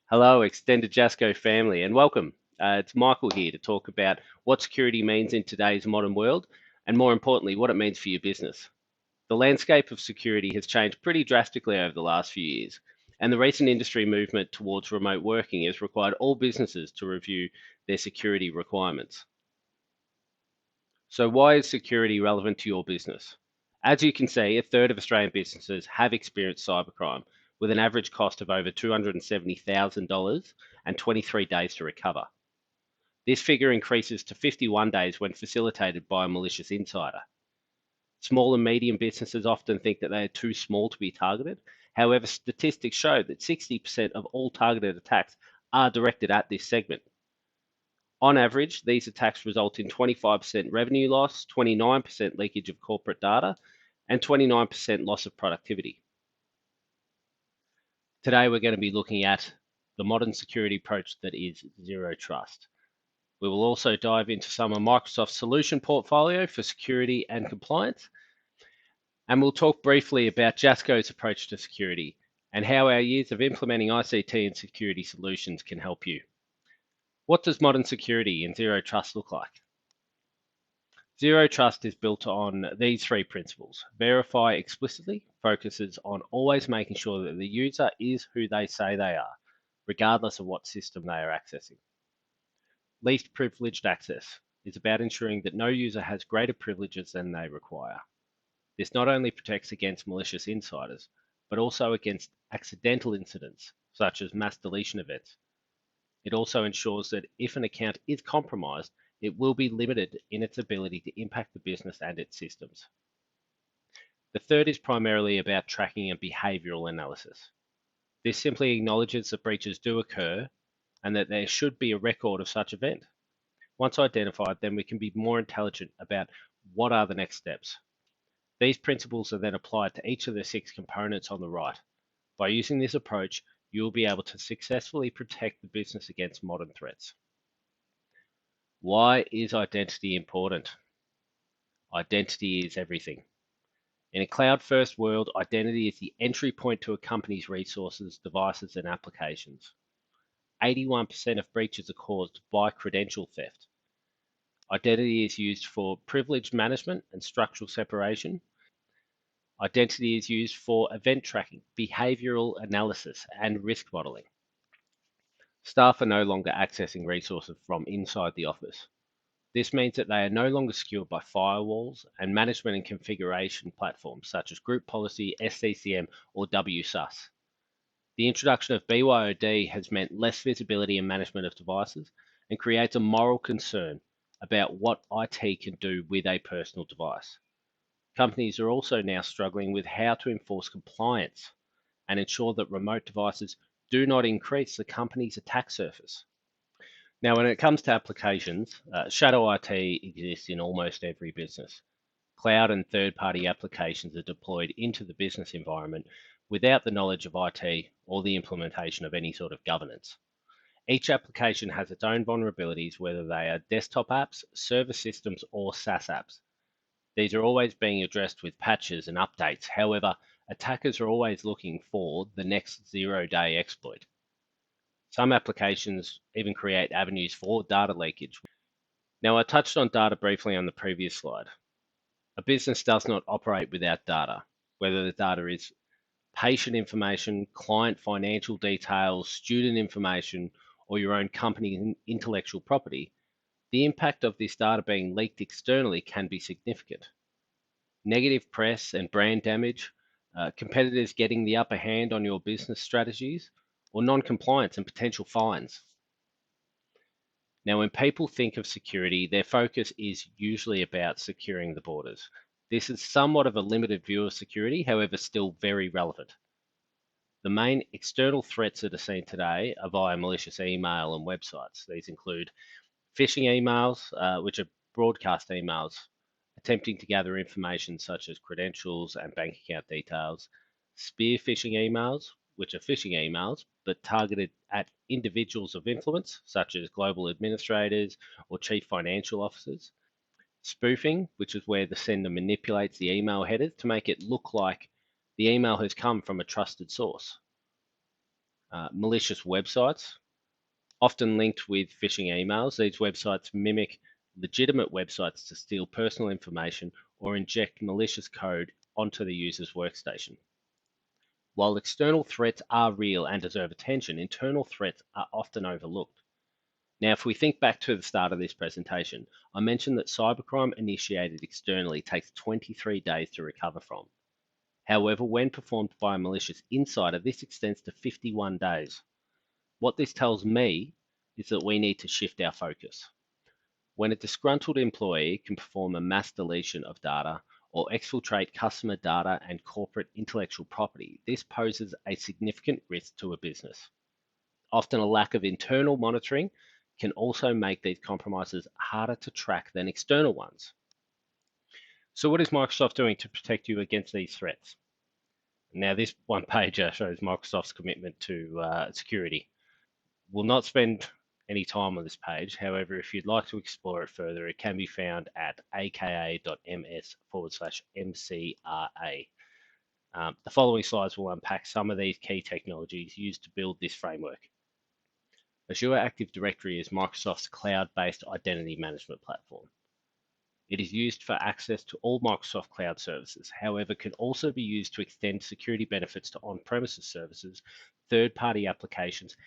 Hello, extended Jasco family, and welcome. It's Michael here to talk about what security means in today's modern world, and more importantly, what it means for your business. The landscape of security has changed pretty drastically over the last few years, and the recent industry movement towards remote working has required all businesses to review their security requirements. So, why is security relevant to your business? As you can see, a third of Australian businesses have experienced cybercrime, with an average cost of over $270,000 and 23 days to recover. This figure increases to 51 days when facilitated by a malicious insider. Small and medium businesses often think that they are too small to be targeted. However, statistics show that 60% of all targeted attacks are directed at this segment. On average, these attacks result in 25% revenue loss, 29% leakage of corporate data, and 29% loss of productivity. Today, we're going to be looking at the modern security approach that is zero trust. We will also dive into some of Microsoft's solution portfolio for security and compliance, and we'll talk briefly about Jasco's approach to security and how our years of implementing ICT and security solutions can help you. What does modern security and zero trust look like? Zero trust is built on these three principles. Verify explicitly focuses on always making sure that the user is who they say they are, regardless of what system they are accessing. Least privileged access is about ensuring that no user has greater privileges than they require. This not only protects against malicious insiders, but also against accidental incidents, such as mass deletion events. It also ensures that if an account is compromised, it will be limited in its ability to impact the business and its systems. The third is primarily about tracking and behavioral analysis. This simply acknowledges that breaches do occur and that there should be a record of such event. Once identified, then we can be more intelligent about what are the next steps. These principles are then applied to each of the six components on the right. By using this approach, you will be able to successfully protect the business against modern threats. Why is identity important? Identity is everything. In a cloud-first world, identity is the entry point to a company's resources, devices, and applications. 81% of breaches are caused by credential theft. Identity is used for privilege management and structural separation. Identity is used for event tracking, behavioral analysis, and risk modeling. Staff are no longer accessing resources from inside the office. This means that they are no longer secured by firewalls and management and configuration platforms such as group policy, SCCM, or WSUS. The introduction of BYOD has meant less visibility and management of devices and creates a moral concern about what IT can do with a personal device. Companies are also now struggling with how to enforce compliance and ensure that remote devices do not increase the company's attack surface. Now, when it comes to applications, shadow IT exists in almost every business. Cloud and third-party applications are deployed into the business environment without the knowledge of IT or the implementation of any sort of governance. Each application has its own vulnerabilities, whether they are desktop apps, server systems, or SaaS apps. These are always being addressed with patches and updates. However, attackers are always looking for the next zero-day exploit. Some applications even create avenues for data leakage. Now, I touched on data briefly on the previous slide. A business does not operate without data, whether the data is patient information, client financial details, student information, or your own company intellectual property. The impact of this data being leaked externally can be significant. Negative press and brand damage, competitors getting the upper hand on your business strategies, or non-compliance and potential fines. Now, when people think of security, their focus is usually about securing the borders. This is somewhat of a limited view of security, however, still very relevant. The main external threats that are seen today are via malicious email and websites. These include phishing emails, which are broadcast emails attempting to gather information such as credentials and bank account details, spear phishing emails, which are phishing emails but targeted at individuals of influence, such as global administrators or chief financial officers, spoofing, which is where the sender manipulates the email headers to make it look like the email has come from a trusted source. Malicious websites, often linked with phishing emails. These websites mimic legitimate websites to steal personal information or inject malicious code onto the user's workstation. While external threats are real and deserve attention, internal threats are often overlooked. Now, if we think back to the start of this presentation, I mentioned that cybercrime initiated externally takes 23 days to recover from. However, when performed by a malicious insider, this extends to 51 days. What this tells me is that we need to shift our focus. When a disgruntled employee can perform a mass deletion of data or exfiltrate customer data and corporate intellectual property, this poses a significant risk to a business. Often a lack of internal monitoring can also make these compromises harder to track than external ones. So what is Microsoft doing to protect you against these threats? Now this one pager shows Microsoft's commitment to security. We'll not spend any time on this page. However, if you'd like to explore it further, it can be found at aka.ms/MCRA. The following slides will unpack some of these key technologies used to build this framework. Azure Active Directory is Microsoft's cloud-based identity management platform. It is used for access to all Microsoft cloud services, however, can also be used to extend security benefits to on-premises services, third-party applications,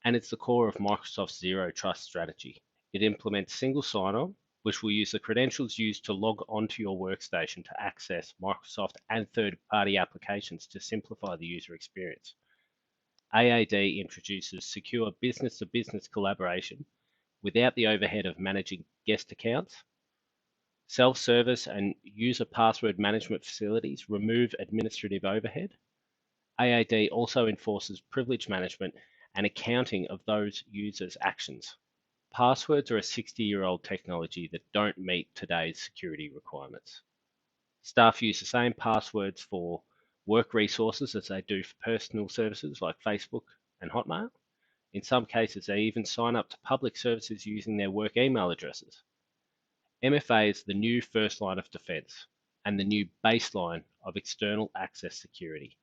and it's the core of Microsoft's Zero Trust strategy. It implements single sign-on, which will use the credentials used to log onto your workstation to access Microsoft and third-party applications to simplify the user experience. AAD introduces secure business-to-business collaboration without the overhead of managing guest accounts. Self-service and user password management facilities remove administrative overhead. AAD also enforces privilege management and accounting of those users' actions. Passwords are a 60-year-old technology that don't meet today's security requirements. Staff use the same passwords for work resources as they do for personal services like Facebook and Hotmail. In some cases, they even sign up to public services using their work email addresses. MFA is the new first line of defense and the new baseline of external access security.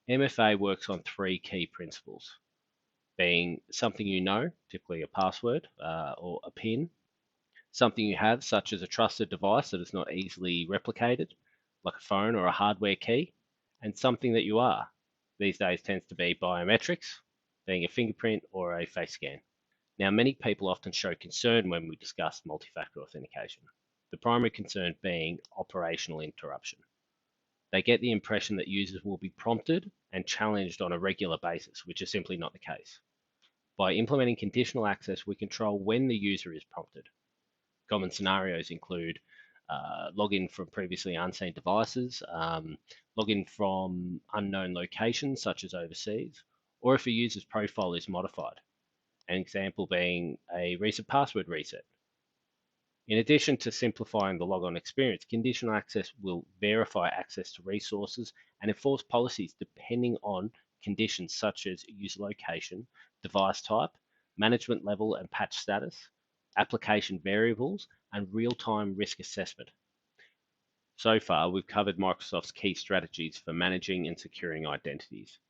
MFA works on three key principles, being something you know, typically a password or a PIN, something you have, such as a trusted device that is not easily replicated, like a phone or a hardware key, and something that you are. These days tends to be biometrics, being a fingerprint or a face scan. Now, many people often show concern when we discuss multi-factor authentication, the primary concern being operational interruption. They get the impression that users will be prompted and challenged on a regular basis, which is simply not the case. By implementing conditional access, we control when the user is prompted. Common scenarios include login from previously unseen devices, login from unknown locations such as overseas, or if a user's profile is modified. An example being a recent password reset. In addition to simplifying the logon experience, conditional access will verify access to resources and enforce policies depending on conditions such as user location, device type, management level and patch status, application variables, and real-time risk assessment. So far, we've covered Microsoft's key strategies for managing and securing identities.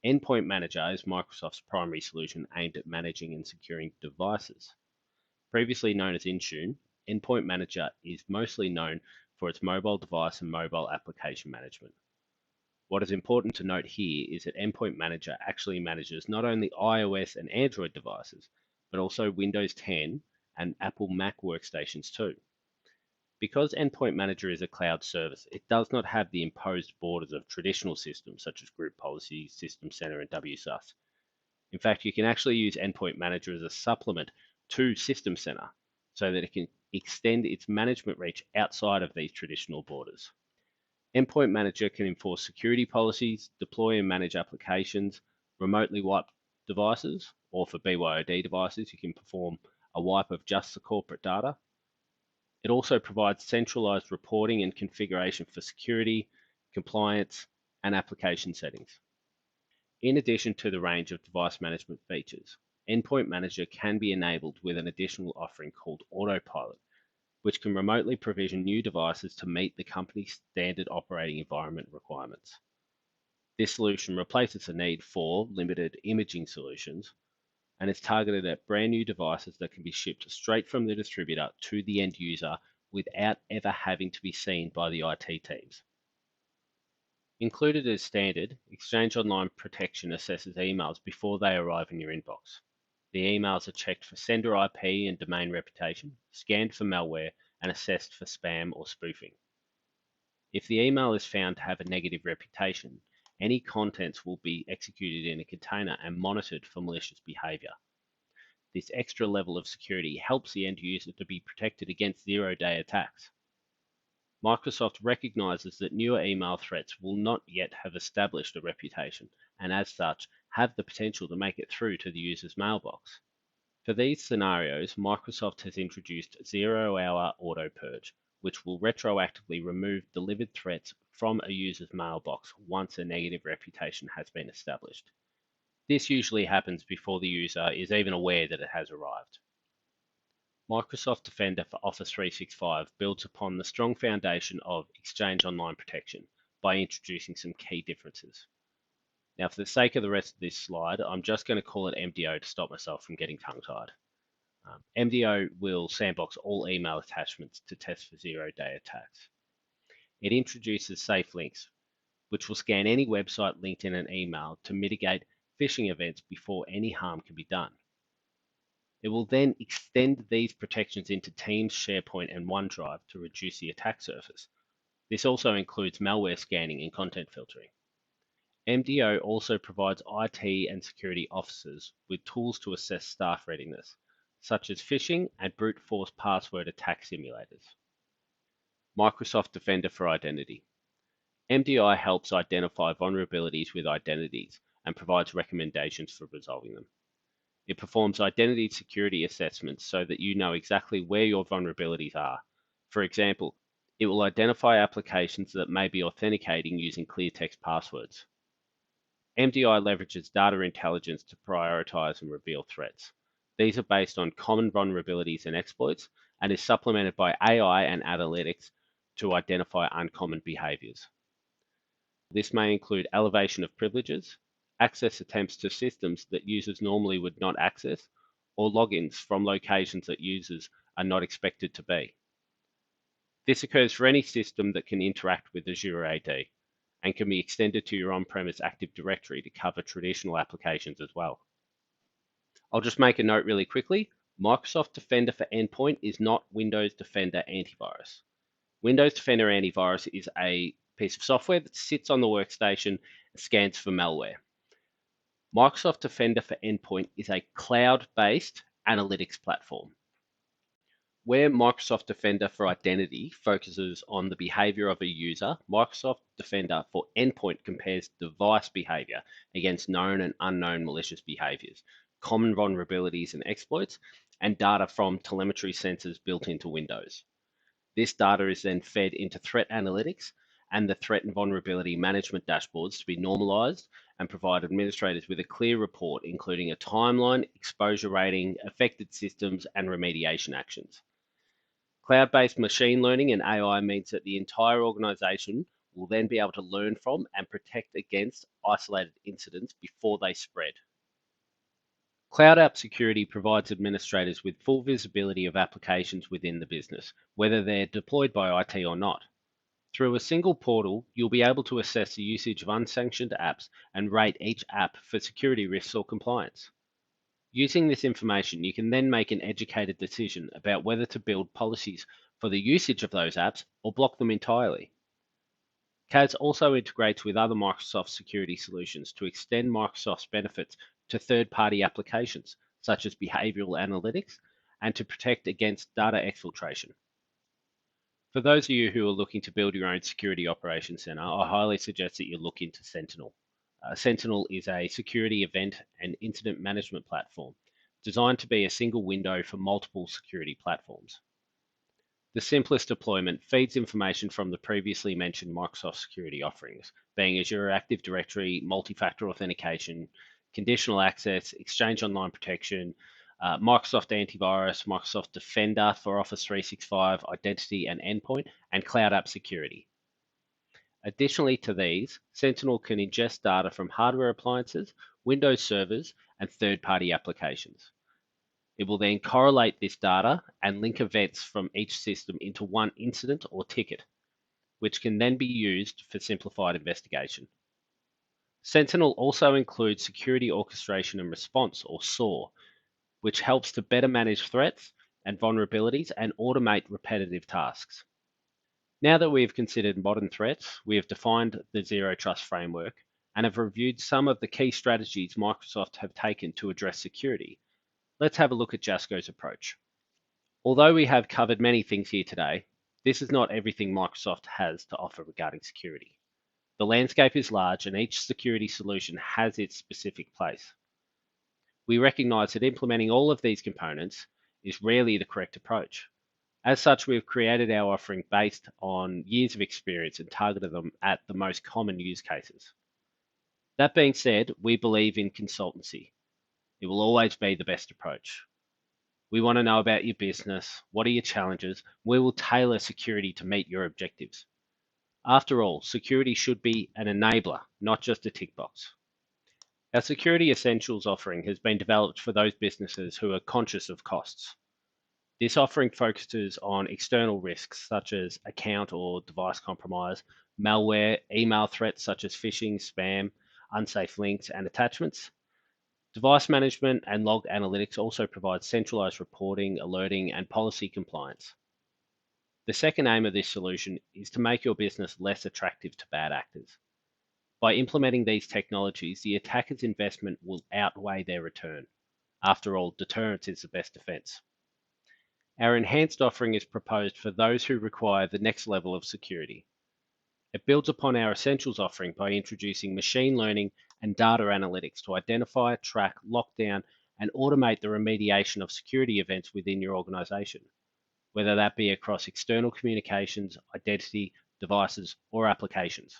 Endpoint Manager is Microsoft's primary solution aimed at managing and securing devices. Previously known as Intune, Endpoint Manager is mostly known for its mobile device and mobile application management. What is important to note here is that Endpoint Manager actually manages not only iOS and Android devices, but also Windows 10 and Apple Mac workstations too. Because Endpoint Manager is a cloud service, it does not have the imposed borders of traditional systems such as Group Policy, System Center, and WSUS. In fact, you can actually use Endpoint Manager as a supplement to System Center so that it can extend its management reach outside of these traditional borders. Endpoint Manager can enforce security policies, deploy and manage applications, remotely wipe devices, or for BYOD devices, you can perform a wipe of just the corporate data. It also provides centralized reporting and configuration for security, compliance, and application settings. In addition to the range of device management features, Endpoint Manager can be enabled with an additional offering called Autopilot, which can remotely provision new devices to meet the company's standard operating environment requirements. This solution replaces the need for limited imaging solutions and is targeted at brand new devices that can be shipped straight from the distributor to the end user without ever having to be seen by the IT teams. Included as standard, Exchange Online Protection assesses emails before they arrive in your inbox. The emails are checked for sender IP and domain reputation, scanned for malware, and assessed for spam or spoofing. If the email is found to have a negative reputation, any contents will be executed in a container and monitored for malicious behavior. This extra level of security helps the end user to be protected against zero-day attacks. Microsoft recognizes that newer email threats will not yet have established a reputation, and as such, have the potential to make it through to the user's mailbox. For these scenarios, Microsoft has introduced zero-hour auto purge, which will retroactively remove delivered threats from a user's mailbox once a negative reputation has been established. This usually happens before the user is even aware that it has arrived. Microsoft Defender for Office 365 builds upon the strong foundation of Exchange Online Protection by introducing some key differences. Now, for the sake of the rest of this slide, I'm just going to call it MDO to stop myself from getting tongue-tied. MDO will sandbox all email attachments to test for zero-day attacks. It introduces safe links, which will scan any website linked in an email to mitigate phishing events before any harm can be done. It will then extend these protections into Teams, SharePoint, and OneDrive to reduce the attack surface. This also includes malware scanning and content filtering. MDO also provides IT and security officers with tools to assess staff readiness, such as phishing and brute force password attack simulators. Microsoft Defender for Identity. MDI helps identify vulnerabilities with identities and provides recommendations for resolving them. It performs identity security assessments so that you know exactly where your vulnerabilities are. For example, it will identify applications that may be authenticating using clear text passwords. MDI leverages data intelligence to prioritize and reveal threats. These are based on common vulnerabilities and exploits and is supplemented by AI and analytics to identify uncommon behaviors. This may include elevation of privileges, access attempts to systems that users normally would not access, or logins from locations that users are not expected to be. This occurs for any system that can interact with Azure AD and can be extended to your on-premise Active Directory to cover traditional applications as well. I'll just make a note really quickly. Microsoft Defender for Endpoint is not Windows Defender Antivirus. Windows Defender Antivirus is a piece of software that sits on the workstation and scans for malware. Microsoft Defender for Endpoint is a cloud-based analytics platform. Where Microsoft Defender for Identity focuses on the behavior of a user, Microsoft Defender for Endpoint compares device behavior against known and unknown malicious behaviors, common vulnerabilities and exploits, and data from telemetry sensors built into Windows. This data is then fed into threat analytics and the threat and vulnerability management dashboards to be normalized and provide administrators with a clear report, including a timeline, exposure rating, affected systems, and remediation actions. Cloud-based machine learning and AI means that the entire organization will then be able to learn from and protect against isolated incidents before they spread. Cloud App Security provides administrators with full visibility of applications within the business, whether they're deployed by IT or not. Through a single portal, you'll be able to assess the usage of unsanctioned apps and rate each app for security risks or compliance. Using this information, you can then make an educated decision about whether to build policies for the usage of those apps or block them entirely. CAS also integrates with other Microsoft security solutions to extend Microsoft's benefits to third-party applications, such as behavioral analytics, and to protect against data exfiltration. For those of you who are looking to build your own security operations center, I highly suggest that you look into Sentinel. Sentinel is a security event and incident management platform designed to be a single window for multiple security platforms. The simplest deployment feeds information from the previously mentioned Microsoft security offerings, being Azure Active Directory, multi-factor authentication, conditional access, Exchange Online Protection, Microsoft Antivirus, Microsoft Defender for Office 365, Identity and Endpoint, and Cloud App Security. Additionally to these, Sentinel can ingest data from hardware appliances, Windows servers, and third-party applications. It will then correlate this data and link events from each system into one incident or ticket, which can then be used for simplified investigation. Sentinel also includes Security Orchestration and Response, or SOAR, which helps to better manage threats and vulnerabilities and automate repetitive tasks. Now that we have considered modern threats, we have defined the Zero Trust framework and have reviewed some of the key strategies Microsoft have taken to address security. Let's have a look at Jasco's approach. Although we have covered many things here today, this is not everything Microsoft has to offer regarding security. The landscape is large and each security solution has its specific place. We recognize that implementing all of these components is rarely the correct approach. As such, we've created our offering based on years of experience and targeted them at the most common use cases. That being said, we believe in consultancy. It will always be the best approach. We want to know about your business. What are your challenges? We will tailor security to meet your objectives. After all, security should be an enabler, not just a tick box. Our Security Essentials offering has been developed for those businesses who are conscious of costs. This offering focuses on external risks such as account or device compromise, malware, email threats such as phishing, spam, unsafe links, and attachments. Device management and log analytics also provide centralized reporting, alerting, and policy compliance. The second aim of this solution is to make your business less attractive to bad actors. By implementing these technologies, the attacker's investment will outweigh their return. After all, deterrence is the best defense. Our enhanced offering is proposed for those who require the next level of security. It builds upon our Essentials offering by introducing machine learning and data analytics to identify, track, lock down, and automate the remediation of security events within your organization, whether that be across external communications, identity, devices, or applications.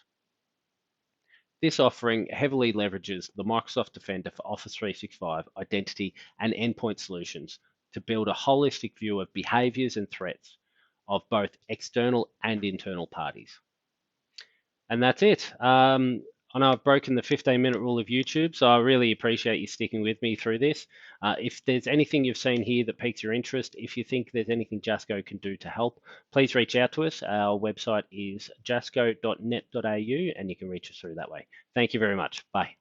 This offering heavily leverages the Microsoft Defender for Office 365 identity and endpoint solutions to build a holistic view of behaviors and threats of both external and internal parties. And that's it. I know I've broken the 15-minute rule of YouTube, so I really appreciate you sticking with me through this. If there's anything you've seen here that piques your interest, if you think there's anything Jasco can do to help, please reach out to us. Our website is jasco.net.au, and you can reach us through that way. Thank you very much. Bye.